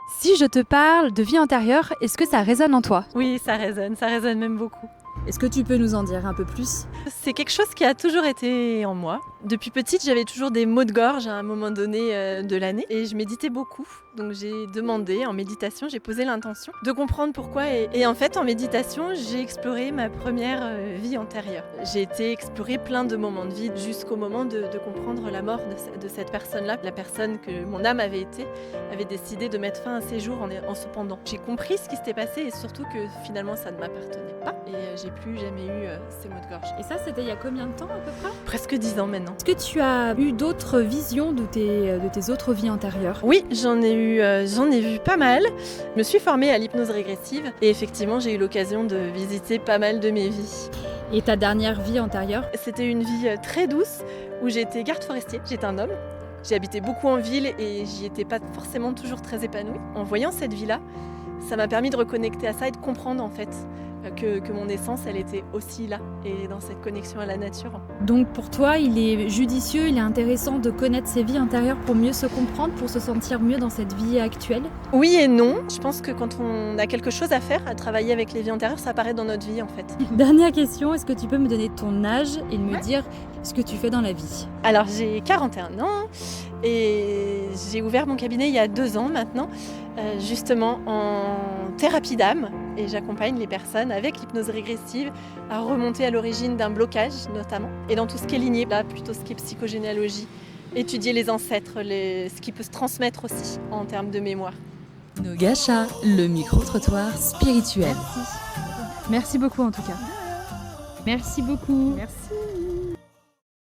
Si je te parle de vie antérieure, est-ce que ça résonne en toi? Oui, ça résonne même beaucoup. Est-ce que tu peux nous en dire un peu plus? C'est quelque chose qui a toujours été en moi. Depuis petite, j'avais toujours des maux de gorge à un moment donné de l'année et je méditais beaucoup. Donc j'ai demandé en méditation, j'ai posé l'intention de comprendre pourquoi. Et en fait, en méditation, j'ai exploré ma première vie antérieure. J'ai été explorer plein de moments de vie jusqu'au moment de comprendre la mort de cette personne-là. La personne que mon âme avait été avait décidé de mettre fin à ses jours en se pendant. J'ai compris ce qui s'était passé et surtout que finalement ça ne m'appartenait pas. Et j'ai plus jamais eu ces maux de gorge. Et ça, c'était il y a combien de temps à peu près? Presque 10 ans maintenant. Est-ce que tu as eu d'autres visions de tes autres vies antérieures? Oui, j'en ai vu pas mal. Je me suis formée à l'hypnose régressive et effectivement j'ai eu l'occasion de visiter pas mal de mes vies. Et ta dernière vie antérieure? C'était une vie très douce où j'étais garde forestier, j'étais un homme. J'ai habité beaucoup en ville et j'y étais pas forcément toujours très épanouie. En voyant cette vie-là, ça m'a permis de reconnecter à ça et de comprendre en fait que mon essence, elle était aussi là et dans cette connexion à la nature. Donc pour toi, il est judicieux, il est intéressant de connaître ses vies antérieures pour mieux se comprendre, pour se sentir mieux dans cette vie actuelle? Oui et non. Je pense que quand on a quelque chose à faire, à travailler avec les vies antérieures, ça apparaît dans notre vie en fait. Dernière question, est-ce que tu peux me donner ton âge et me dire ce que tu fais dans la vie? Alors j'ai 41 ans et j'ai ouvert mon cabinet il y a 2 ans maintenant, justement en thérapie d'âme. Et j'accompagne les personnes avec l'hypnose régressive à remonter à l'origine d'un blocage notamment. Et dans tout ce qui est lignée, là plutôt ce qui est psychogénéalogie, étudier les ancêtres, ce qui peut se transmettre aussi en termes de mémoire. Nogacha, le micro-trottoir spirituel. Merci beaucoup en tout cas. Merci beaucoup. Merci.